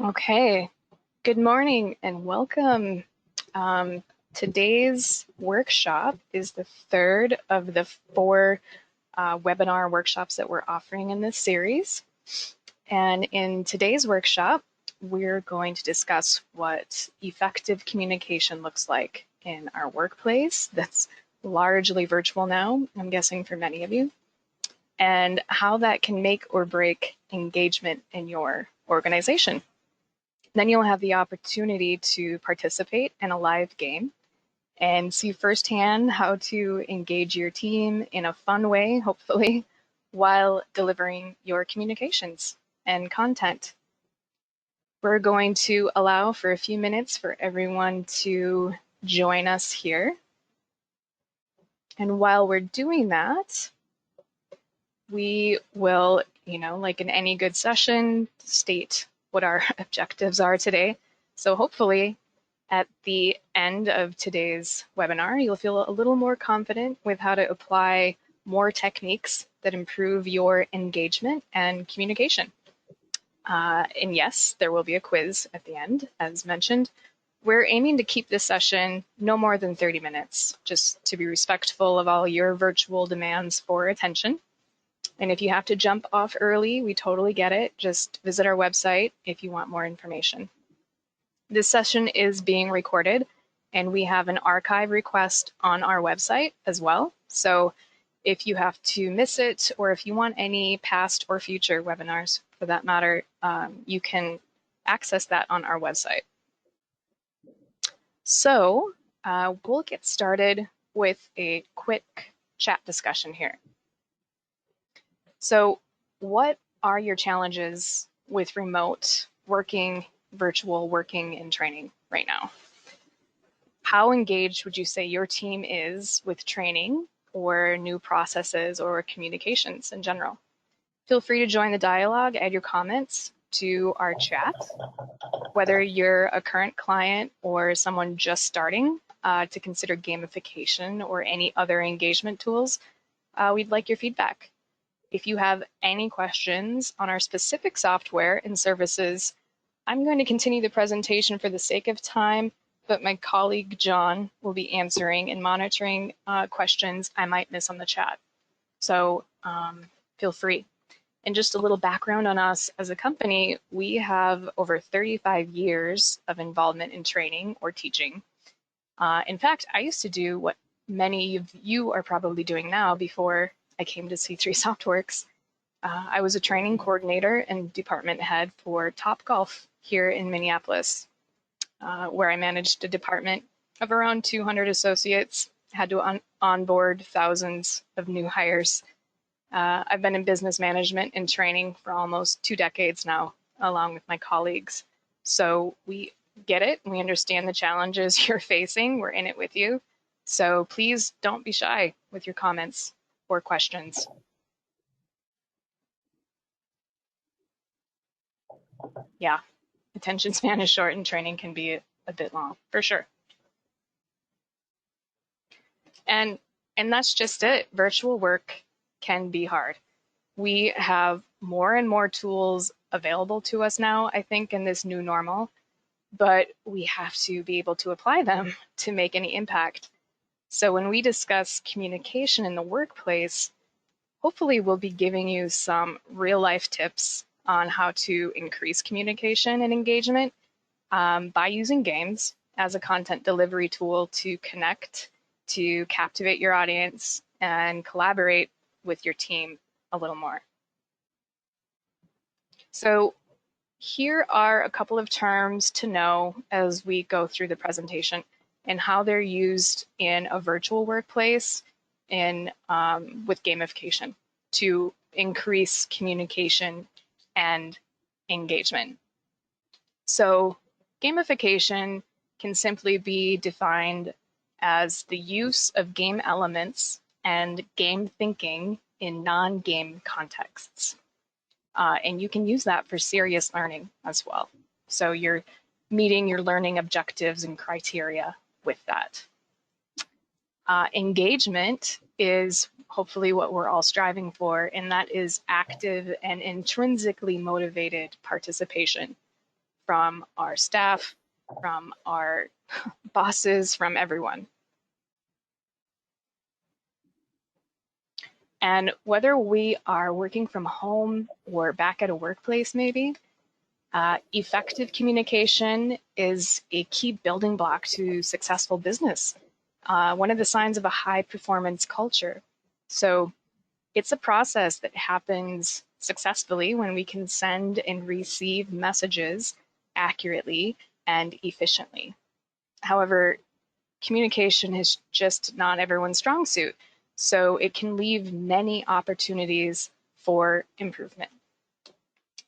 Okay, good morning and welcome. Today's workshop is the third of the four webinar workshops that we're offering in this series. And in today's workshop, we're going to discuss what effective communication looks like in our workplace that's largely virtual now, I'm guessing for many of you, and how that can make or break engagement in your organization. Then you'll have the opportunity to participate in a live game and see firsthand how to engage your team in a fun way, hopefully, while delivering your communications and content. We're going to allow for a few minutes for everyone to join us here. And while we're doing that, we will, like in any good session, state what our objectives are today. So hopefully at the end of today's webinar, you'll feel a little more confident with how to apply more techniques that improve your engagement and communication. And yes, there will be a quiz at the end, as mentioned. We're aiming to keep this session no more than 30 minutes, just to be respectful of all your virtual demands for attention. And if you have to jump off early, we totally get it. Just visit our website if you want more information. This session is being recorded, and we have an archive request on our website as well. So if you have to miss it, or if you want any past or future webinars for that matter, you can access that on our website. So we'll get started with a quick chat discussion here. So what are your challenges with remote working, virtual working, and training right now? How engaged would you say your team is with training or new processes or communications in general? Feel free to join the dialogue, add your comments to our chat. Whether you're a current client or someone just starting to consider gamification or any other engagement tools, we'd like your feedback. If you have any questions on our specific software and services, I'm going to continue the presentation for the sake of time, but my colleague John will be answering and monitoring questions I might miss on the chat. So feel free. And just a little background on us as a company, we have over 35 years of involvement in training or teaching. In fact, I used to do what many of you are probably doing now before I came to C3 SoftWorks. I was a training coordinator and department head for Topgolf here in Minneapolis, where I managed a department of around 200 associates, had to onboard thousands of new hires. I've been in business management and training for almost 2 decades now, along with my colleagues. So we get it. We understand the challenges you're facing. We're in it with you. So please don't be shy with your comments or questions. Yeah, attention span is short and training can be a bit long, for sure. And that's just it. Virtual work can be hard. We have more and more tools available to us now, I think, in this new normal, but we have to be able to apply them to make any impact. So when we discuss communication in the workplace, hopefully we'll be giving you some real life tips on how to increase communication and engagement by using games as a content delivery tool to connect, to captivate your audience, and collaborate with your team a little more. So here are a couple of terms to know as we go through the presentation and how they're used in a virtual workplace and with gamification to increase communication and engagement. So gamification can simply be defined as the use of game elements and game thinking in non-game contexts. And you can use that for serious learning as well. So you're meeting your learning objectives and criteria with that. Engagement is hopefully what we're all striving for, and that is active and intrinsically motivated participation from our staff, from our bosses, from everyone. And whether we are working from home or back at a workplace, maybe, effective communication is a key building block to successful business. One of the signs of a high performance culture. So it's a process that happens successfully when we can send and receive messages accurately and efficiently. However, communication is just not everyone's strong suit, so it can leave many opportunities for improvement.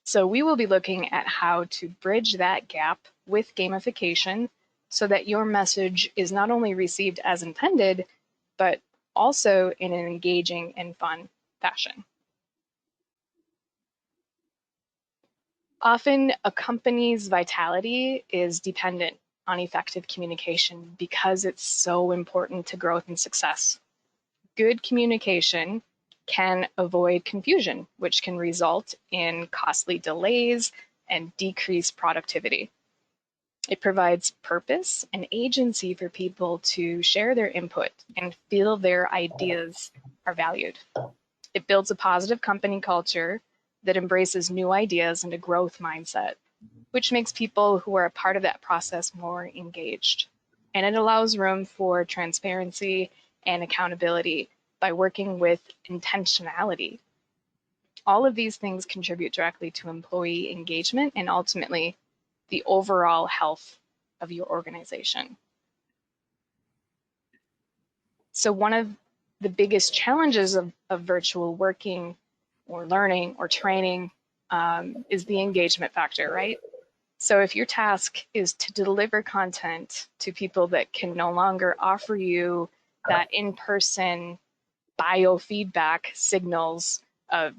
So we will be looking at how to bridge that gap with gamification so that your message is not only received as intended, but also in an engaging and fun fashion. Often a company's vitality is dependent on effective communication because it's so important to growth and success. Good communication can avoid confusion, which can result in costly delays and decreased productivity. It provides purpose and agency for people to share their input and feel their ideas are valued. It builds a positive company culture that embraces new ideas and a growth mindset, which makes people who are a part of that process more engaged. And it allows room for transparency and accountability by working with intentionality. All of these things contribute directly to employee engagement and ultimately the overall health of your organization. So one of the biggest challenges of virtual working or learning or training is the engagement factor, right? So if your task is to deliver content to people that can no longer offer you that in-person biofeedback signals of,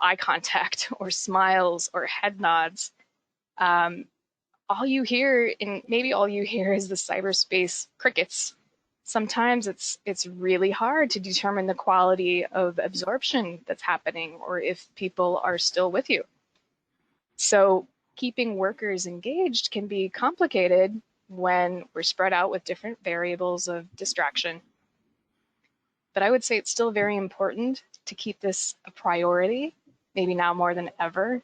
eye contact or smiles or head nods, all you hear, and maybe all you hear, is the cyberspace crickets. Sometimes it's really hard to determine the quality of absorption that's happening or if people are still with you. So keeping workers engaged can be complicated when we're spread out with different variables of distraction. But I would say it's still very important to keep this a priority, maybe now more than ever,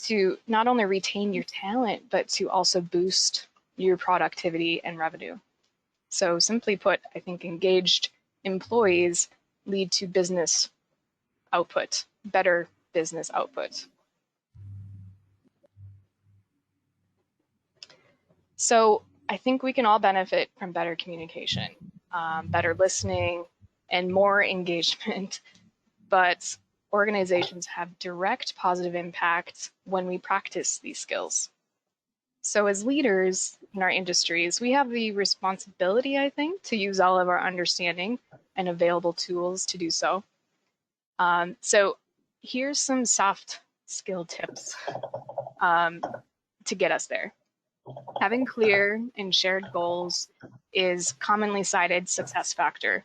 to not only retain your talent, but to also boost your productivity and revenue. So simply put, I think engaged employees lead to business output, better business output. So I think we can all benefit from better communication, better listening, and more engagement. But organizations have direct positive impact when we practice these skills. So as leaders in our industries, we have the responsibility, I think, to use all of our understanding and available tools to do so. So here's some soft skill tips to get us there. Having clear and shared goals is commonly cited success factor.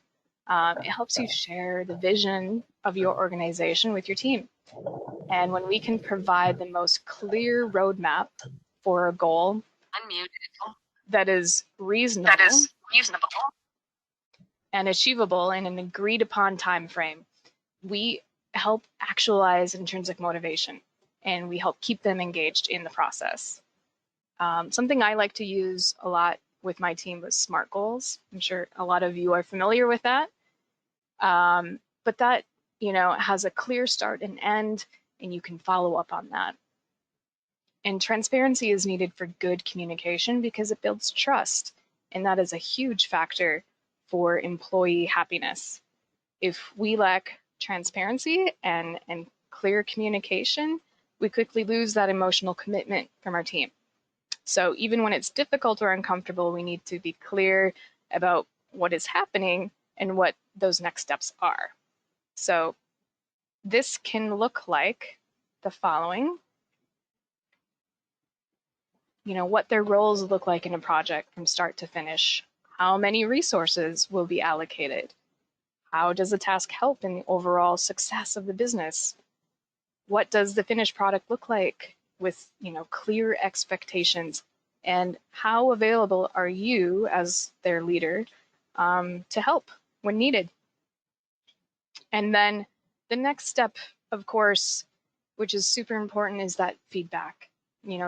It helps you share the vision of your organization with your team. And when we can provide the most clear roadmap for a goal that is reasonable and achievable in an agreed upon time frame, we help actualize intrinsic motivation and we help keep them engaged in the process. Something I like to use a lot with my team was SMART goals. I'm sure a lot of you are familiar with that. But that, has a clear start and end, and you can follow up on that. And transparency is needed for good communication because it builds trust, and that is a huge factor for employee happiness. If we lack transparency and clear communication, we quickly lose that emotional commitment from our team. So even when it's difficult or uncomfortable, we need to be clear about what is happening and what those next steps are. So this can look like the following. What their roles look like in a project from start to finish. How many resources will be allocated? How does the task help in the overall success of the business? What does the finished product look like? with, clear expectations, and how available are you as their leader to help when needed. And then the next step, of course, which is super important, is that feedback,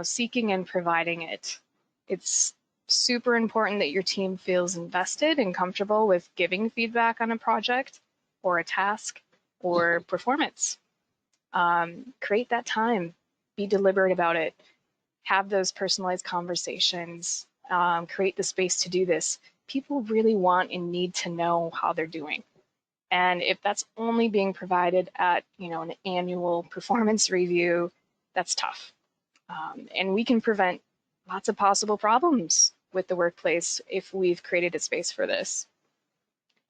seeking and providing it. It's super important that your team feels invested and comfortable with giving feedback on a project or a task or performance. Create that time, be deliberate about it, have those personalized conversations, create the space to do this. People really want and need to know how they're doing. And if that's only being provided at, an annual performance review, that's tough. And we can prevent lots of possible problems with the workplace if we've created a space for this.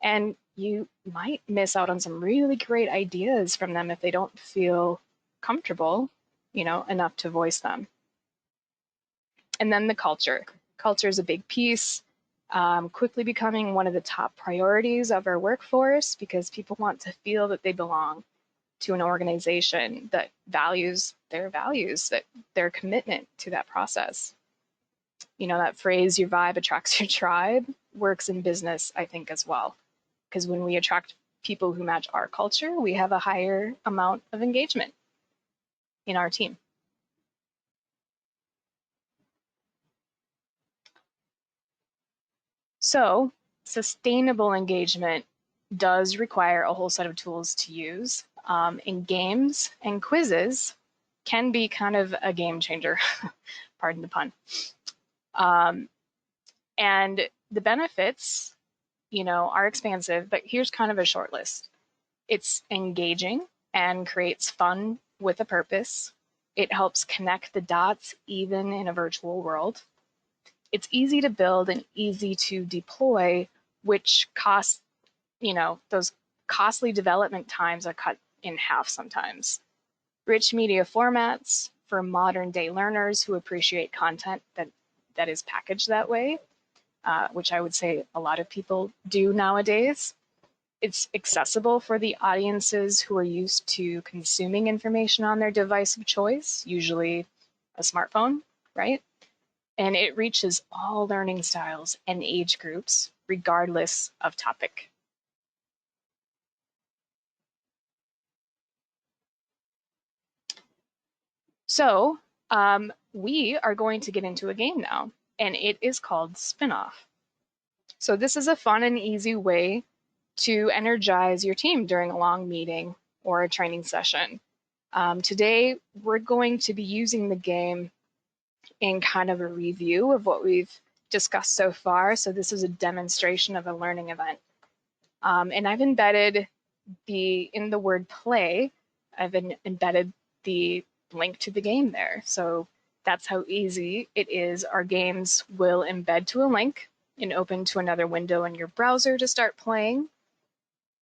And you might miss out on some really great ideas from them if they don't feel comfortable, enough to voice them. And then the culture. Culture is a big piece. Quickly becoming one of the top priorities of our workforce, because people want to feel that they belong to an organization that values their values, that their commitment to that process. That phrase, your vibe attracts your tribe, works in business, I think, as well. Because when we attract people who match our culture, we have a higher amount of engagement in our team. So sustainable engagement does require a whole set of tools to use. And games and quizzes can be kind of a game changer, pardon the pun. And the benefits, are expansive, but here's kind of a short list. It's engaging and creates fun with a purpose. It helps connect the dots even in a virtual world. It's easy to build and easy to deploy, which costs, those costly development times are cut in half sometimes. Rich media formats for modern day learners who appreciate content that is packaged that way, which I would say a lot of people do nowadays. It's accessible for the audiences who are used to consuming information on their device of choice, usually a smartphone, right? And it reaches all learning styles and age groups, regardless of topic. So we are going to get into a game now, and it is called Spin-Off. So this is a fun and easy way to energize your team during a long meeting or a training session. Today, we're going to be using the game in kind of a review of what we've discussed so far. So this is a demonstration of a learning event. And I've embedded in the word play, I've embedded the link to the game there. So that's how easy it is. Our games will embed to a link and open to another window in your browser to start playing.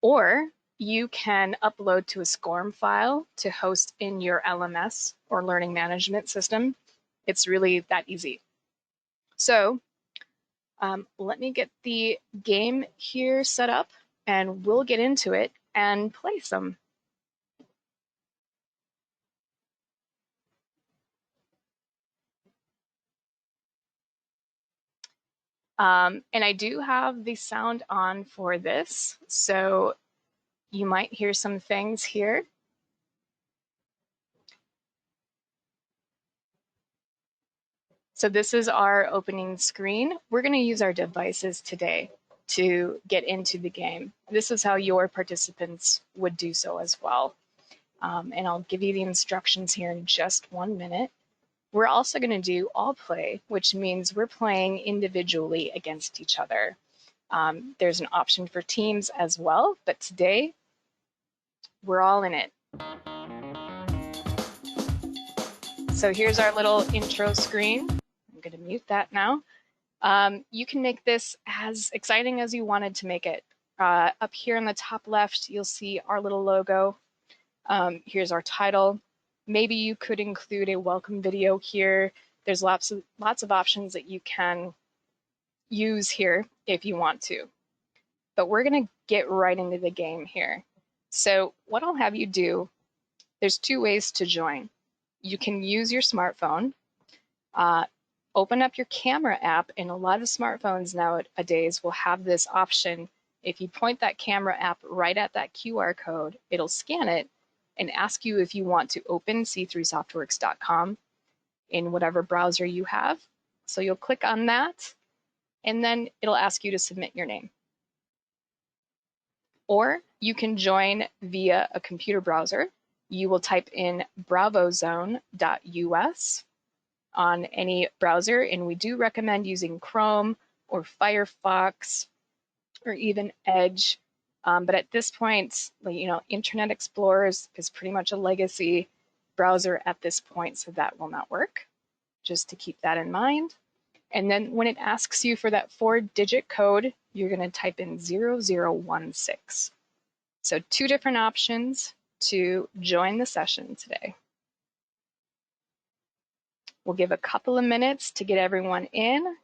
Or you can upload to a SCORM file to host in your LMS or learning management system. It's really that easy. So let me get the game here set up and we'll get into it and play some. And I do have the sound on for this, so you might hear some things here. So this is our opening screen. We're going to use our devices today to get into the game. This is how your participants would do so as well. And I'll give you the instructions here in just 1 minute. We're also going to do all play, which means we're playing individually against each other. There's an option for teams as well, but today we're all in it. So here's our little intro screen. I'm going to mute that now. You can make this as exciting as you wanted to make it. Up here in the top left, you'll see our little logo. Here's our title. Maybe you could include a welcome video here. There's lots of options that you can use here if you want to. But we're going to get right into the game here. So what I'll have you do, there's 2 ways to join. you can use your smartphone, open up your camera app, and a lot of smartphones nowadays will have this option. If you point that camera app right at that QR code, it'll scan it and ask you if you want to open see-through-softworks.com in whatever browser you have. So you'll click on that, and then it'll ask you to submit your name. Or you can join via a computer browser. You will type in bravozone.us on any browser, and we do recommend using Chrome or Firefox or even Edge. But at this point, Internet Explorer is pretty much a legacy browser at this point, so that will not work. Just to keep that in mind. And then when it asks you for that 4-digit code, you're going to type in 0016. So 2 different options to join the session today. We'll give a couple of minutes to get everyone in,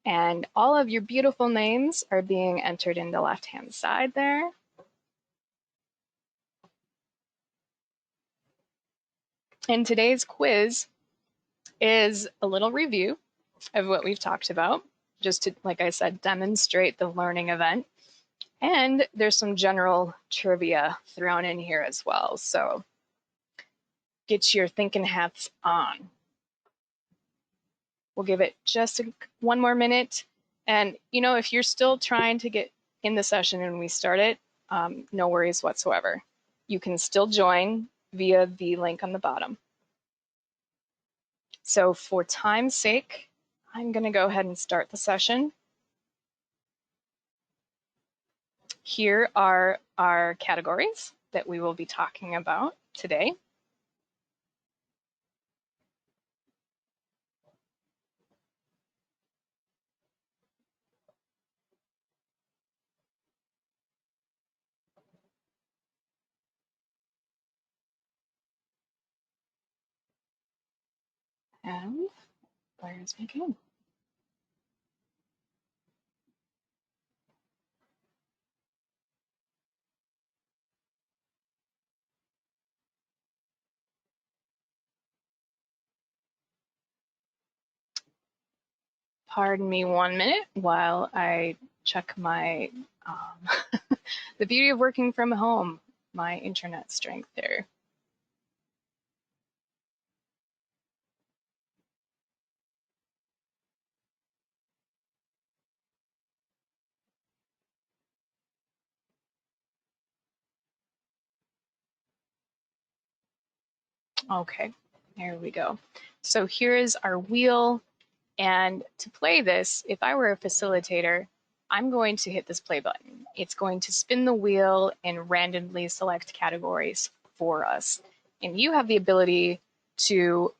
and all of your beautiful names are being entered in the left-hand side there. And today's quiz is a little review of what we've talked about, just to, like I said, demonstrate the learning event. And there's some general trivia thrown in here as well. So get your thinking hats on. We'll give it just one more minute. And, if you're still trying to get in the session and we start it, no worries whatsoever. You can still join via the link on the bottom. So for time's sake, I'm going to go ahead and start the session. Here are our categories that we will be talking about today. And where's my game? Pardon me 1 minute while I check my, the beauty of working from home, my internet strength there. Okay, there we go. So here is our wheel. And to play this, if I were a facilitator, I'm going to hit this play button. It's going to spin the wheel and randomly select categories for us. And you have the ability to,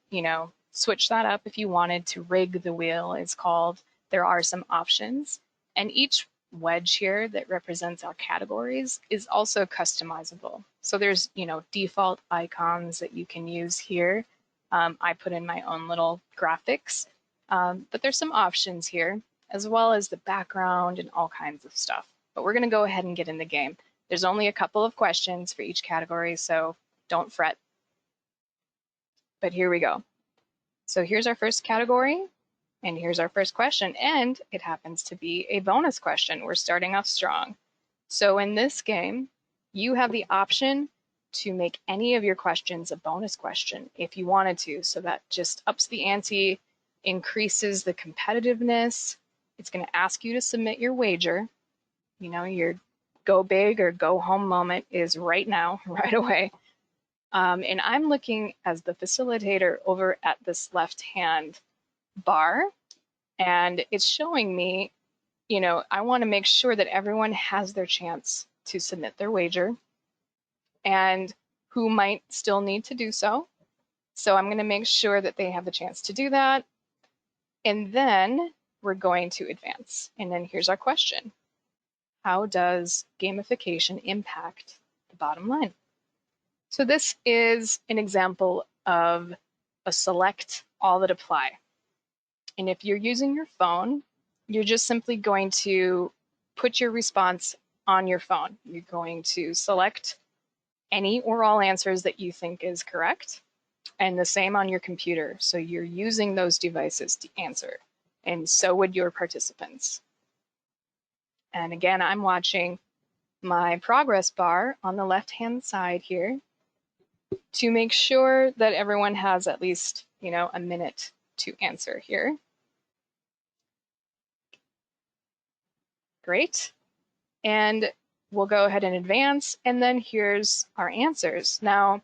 switch that up if you wanted to. Rig the wheel, it's called. There are some options. And each wedge here that represents our categories is also customizable. So there's, default icons that you can use here. I put in my own little graphics. But there's some options here, as well as the background and all kinds of stuff. But we're going to go ahead and get in the game. There's only a couple of questions for each category, so don't fret. But here we go. So here's our first category, and here's our first question, and it happens to be a bonus question. We're starting off strong. So in this game, you have the option to make any of your questions a bonus question if you wanted to. So that just ups the ante, increases the competitiveness. It's going to ask you to submit your wager. Your go big or go home moment is right now, right away. And I'm looking as the facilitator over at this left-hand bar, and it's showing me, I want to make sure that everyone has their chance to submit their wager and who might still need to do so. So I'm going to make sure that they have the chance to do that. And then we're going to advance. And then here's our question. How does gamification impact the bottom line? So this is an example of a select all that apply. And if you're using your phone, you're just simply going to put your response on your phone. You're going to select any or all answers that you think is correct. And the same on your computer. So you're using those devices to answer. And so would your participants. And again, I'm watching my progress bar on the left-hand side here to make sure that everyone has at least, a minute to answer here. Great. And we'll go ahead and advance, and then here's our answers. Now,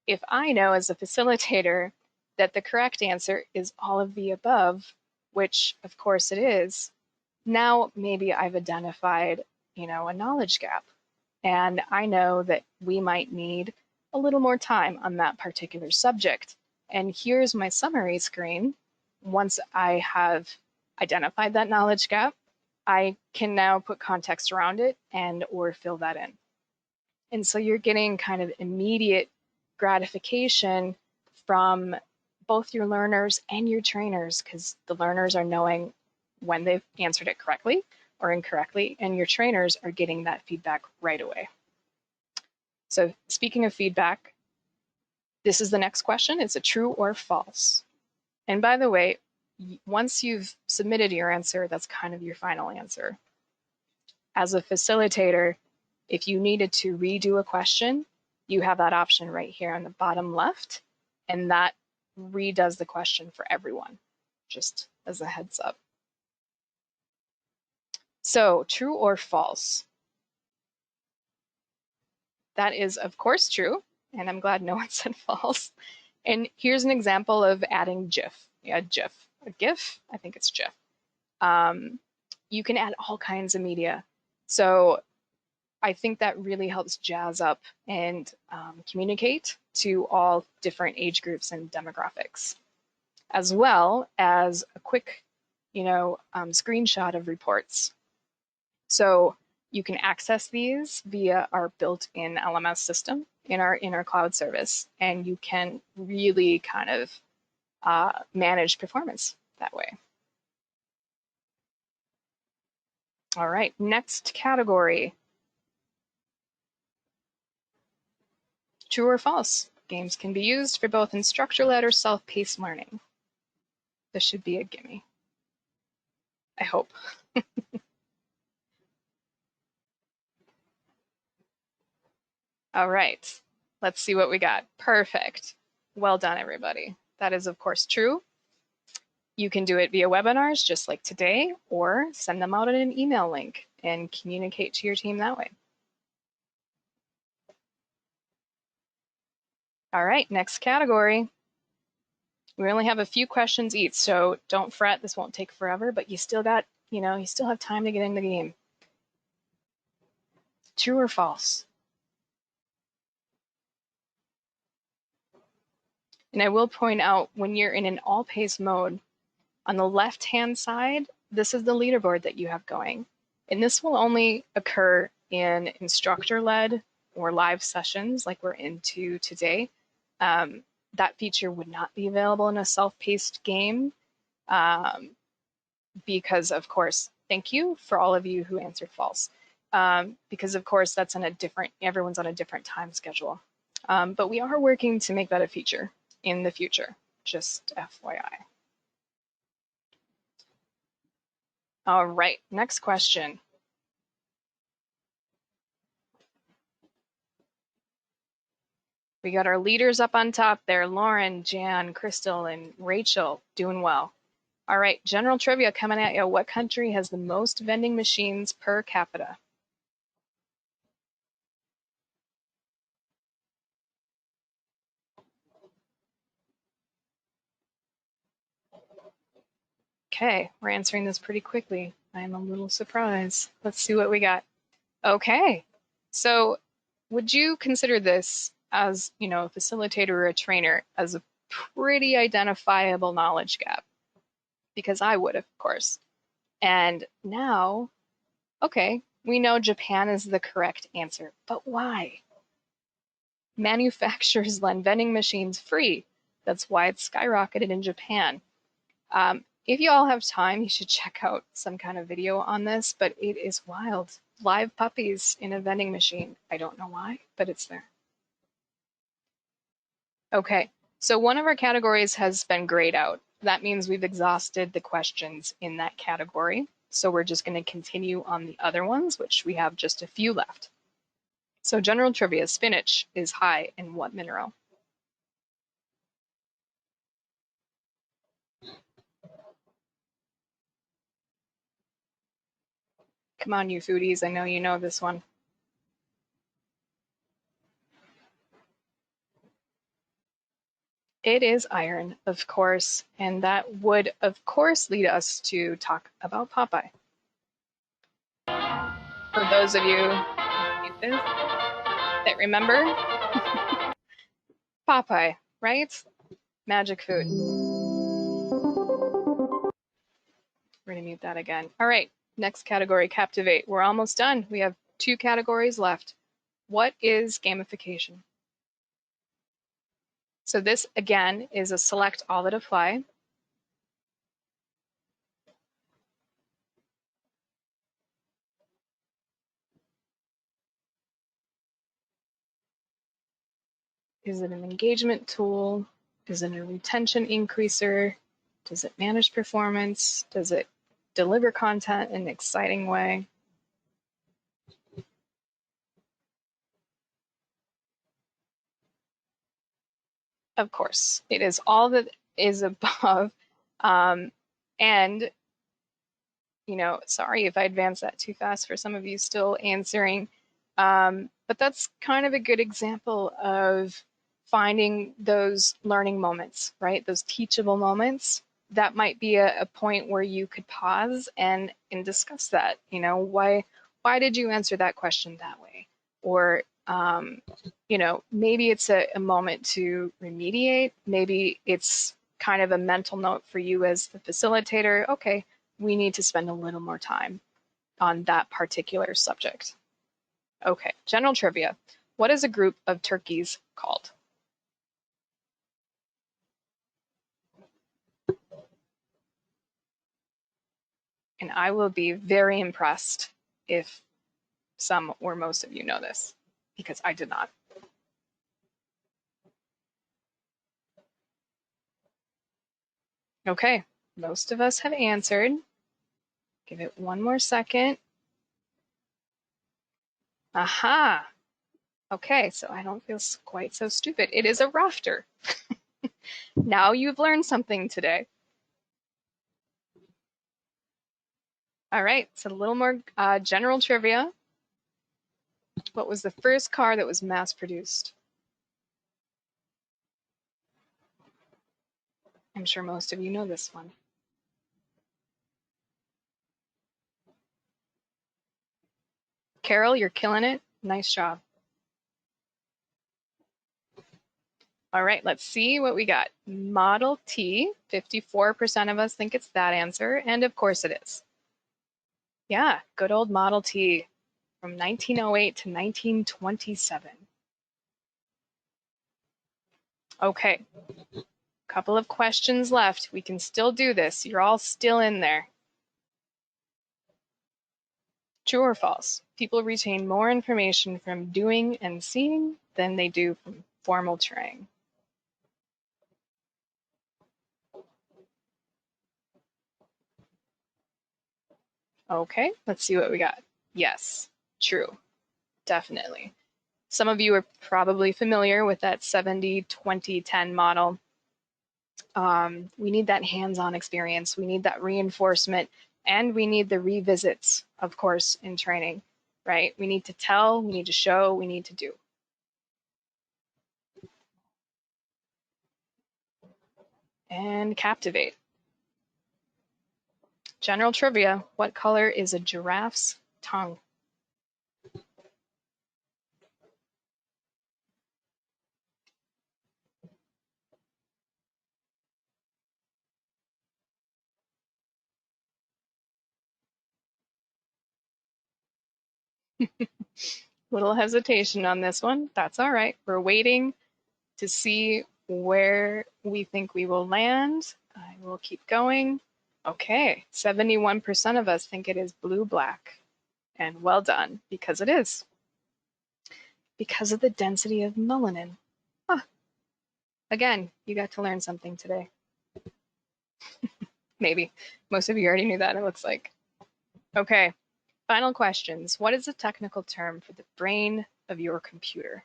if I know as a facilitator that the correct answer is all of the above, which of course it is, now maybe I've identified, a knowledge gap. And I know that we might need a little more time on that particular subject. And here's my summary screen. Once I have identified that knowledge gap, I can now put context around it and or fill that in. And so you're getting kind of immediate gratification from both your learners and your trainers, because the learners are knowing when they've answered it correctly or incorrectly, and your trainers are getting that feedback right away. So speaking of feedback, this is the next question. It's a true or false. And by the way, once you've submitted your answer, that's kind of your final answer. As a facilitator, if you needed to redo a question, you have that option right here on the bottom left, and that redoes the question for everyone, just as a heads up. So, true or false? That is, of course, true, and I'm glad no one said false. And here's an example of adding GIF. Yeah, GIF. A GIF? I think it's GIF. You can add all kinds of media. So I think that really helps jazz up and communicate to all different age groups and demographics, as well as a quick, screenshot of reports. So you can access these via our built-in LMS system in our cloud service, and you can really kind of manage performance that way. All right, next category. True or false? Games can be used for both instructor-led or self-paced learning. This should be a gimme. I hope. All right, let's see what we got. Perfect. Well done, everybody. That is, of course, true. You can do it via webinars, just like today, or send them out in an email link and communicate to your team that way. All right, next category. We only have a few questions each, so don't fret, this won't take forever, but you still got, you still have time to get in the game. True or false? And I will point out, when you're in an all-pace mode, on the left-hand side, this is the leaderboard that you have going. And this will only occur in instructor-led or live sessions like we're into today. That feature would not be available in a self-paced game because, of course, thank you for all of you who answered false. Because, of course, that's everyone's on a different time schedule. But we are working to make that a feature in the future, just FYI. All right, next question. We got our leaders up on top there, Lauren, Jan, Crystal, and Rachel, doing well. All right, general trivia coming at you. What country has the most vending machines per capita? Okay, we're answering this pretty quickly. I'm a little surprised. Let's see what we got. Okay, so would you consider this as, a facilitator or a trainer as a pretty identifiable knowledge gap? Because I would, of course. And now, okay, we know Japan is the correct answer, but why? Manufacturers lend vending machines free. That's why it's skyrocketed in Japan. If you all have time, you should check out some kind of video on this, but it is wild. Live puppies in a vending machine. I don't know why, but it's there. Okay, So one of our categories has been grayed out. That means we've exhausted the questions in that category. So we're just going to continue on the other ones, which we have just a few left. So general trivia, spinach is high in what mineral? Come on, you foodies, I know you know this one. It is iron, of course, and that would, of course, lead us to talk about Popeye. For those of you that remember, Popeye, right? Magic food. We're going to mute that again. All right, next category, captivate. We're almost done. We have 2 categories left. What is gamification? So this, again, is a select all that apply. Is it an engagement tool? Is it a retention increaser? Does it manage performance? Does it deliver content in an exciting way? Of course, it is all that is above. And, you know, sorry if I advanced that too fast for some of you still answering. But that's kind of a good example of finding those learning moments, right? Those teachable moments. That might be a point where you could pause and discuss that. You know, why did you answer that question that way? Or you know, maybe it's a moment to remediate. Maybe it's kind of a mental note for you as the facilitator. Okay, we need to spend a little more time on that particular subject. Okay, general trivia. What is a group of turkeys called? And I will be very impressed if some or most of you know this, because I did not. Okay, most of us have answered. Give it one more second. Aha. Okay, so I don't feel quite so stupid. It is a rafter. Now you've learned something today. All right, so a little more general trivia. What was the first car that was mass produced? I'm sure most of you know this one. Carol, you're killing it. Nice job. All right, let's see what we got. Model T, 54% of us think it's that answer, and of course it is. Yeah, good old Model T from 1908 to 1927. Okay, couple of questions left. We can still do this. You're all still in there. True or false? People retain more information from doing and seeing than they do from formal training. Okay, let's see what we got. Yes, true, definitely. Some of you are probably familiar with that 70-20-10 model. We need that hands-on experience. We need that reinforcement, and we need the revisits, of course, in training, right? We need to tell, we need to show, we need to do. And captivate. General trivia, what color is a giraffe's tongue? Little hesitation on this one. That's all right. We're waiting to see where we think we will land. I will keep going. Okay, 71% of us think it is blue-black. And well done, because it is. Because of the density of melanin. Huh. Again, you got to learn something today. Maybe. Most of you already knew that, it looks like. Okay, final questions. What is the technical term for the brain of your computer?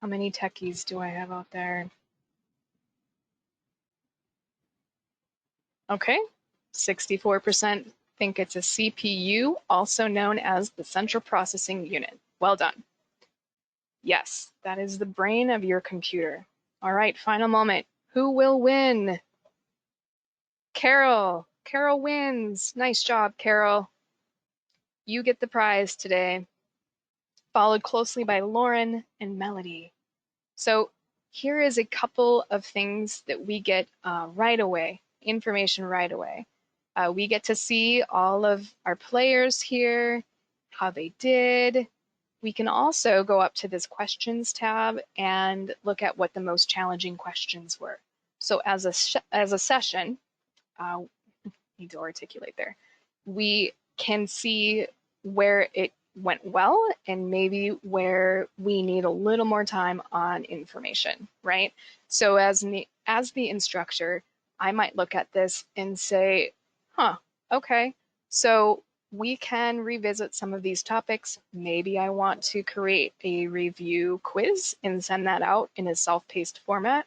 How many techies do I have out there? Okay, 64% think it's a CPU, also known as the central processing unit. Well done. Yes, that is the brain of your computer. All right, final moment. Who will win? Carol. Carol wins. Nice job, Carol. You get the prize today, followed closely by Lauren and Melody. So here is a couple of things that we get right away, information right away. We get to see all of our players here, how they did. We can also go up to this questions tab and look at what the most challenging questions were. So as a session, need to articulate there, we can see where it went well and maybe where we need a little more time on information, right? So as the instructor, I might look at this and say, okay, so we can revisit some of these topics. Maybe I want to create a review quiz and send that out in a self-paced format.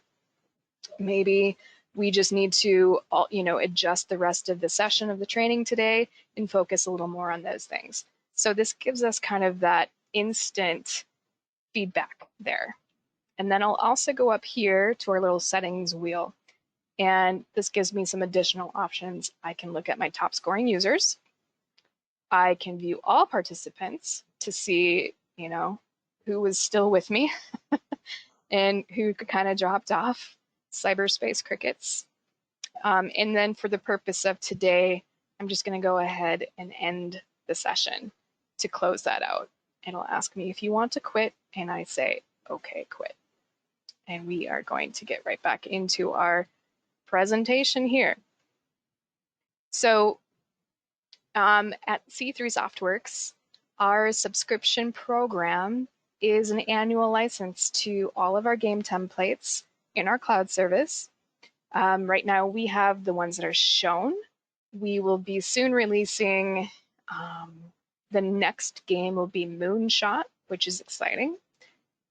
Maybe we just need to, adjust the rest of the session of the training today and focus a little more on those things. So this gives us kind of that instant feedback there. And then I'll also go up here to our little settings wheel. And this gives me some additional options. I can look at my top scoring users. I can view all participants to see, who was still with me and who kind of dropped off. Cyberspace crickets. And then for the purpose of today, I'm just going to go ahead and end the session to close that out. It'll ask me if you want to quit, and I say, okay, quit. And we are going to get right back into our presentation here. So at C3 SoftWorks, our subscription program is an annual license to all of our game templates in our cloud service. Right now we have the ones that are shown. We will be soon releasing, the next game will be Moonshot, which is exciting.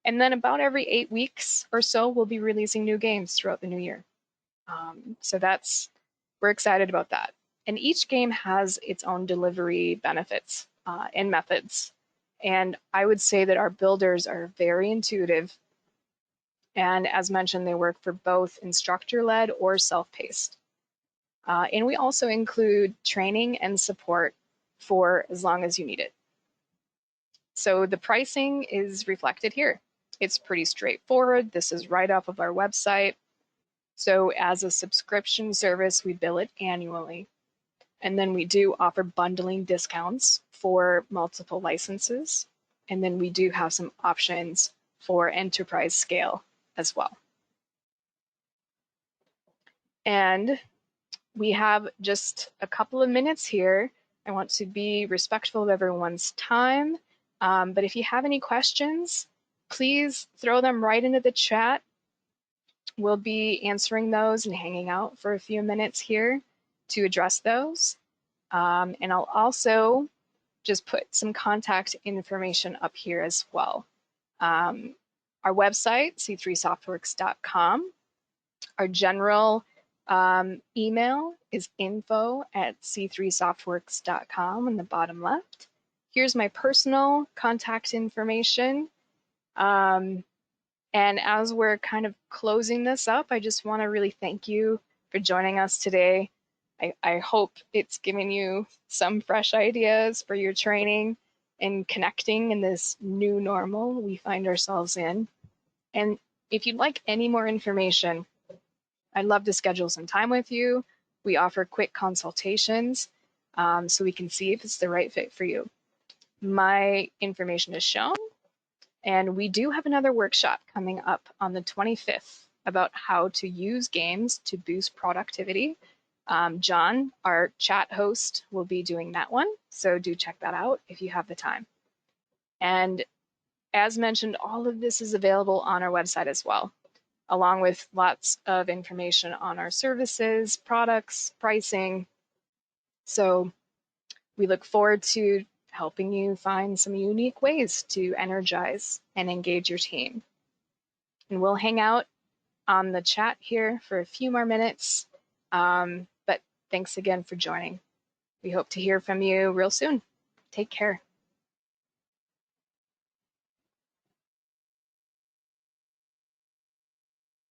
And then about every 8 weeks or so, we'll be releasing new games throughout the new year. So we're excited about that. And each game has its own delivery benefits and methods. And I would say that our builders are very intuitive. And as mentioned, they work for both instructor-led or self-paced. And we also include training and support for as long as you need it. So the pricing is reflected here. It's pretty straightforward. This is right off of our website. So as a subscription service, we bill it annually. And then we do offer bundling discounts for multiple licenses. And then we do have some options for enterprise scale as well. And we have just a couple of minutes here. I want to be respectful of everyone's time. But if you have any questions, please throw them right into the chat. We'll be answering those and hanging out for a few minutes here to address those. And I'll also just put some contact information up here as well. Our website, c3softworks.com. Our general email is info@c3softworks.com in the bottom left. Here's my personal contact information. And as we're kind of closing this up, I just want to really thank you for joining us today. I hope it's given you some fresh ideas for your training and connecting in this new normal we find ourselves in. And if you'd like any more information, I'd love to schedule some time with you. We offer quick consultations so we can see if it's the right fit for you. My information is shown, and we do have another workshop coming up on the 25th about how to use games to boost productivity. John, our chat host, will be doing that one, so do check that out if you have the time. And as mentioned, all of this is available on our website as well, along with lots of information on our services, products, pricing. So we look forward to helping you find some unique ways to energize and engage your team. And we'll hang out on the chat here for a few more minutes. But thanks again for joining. We hope to hear from you real soon. Take care.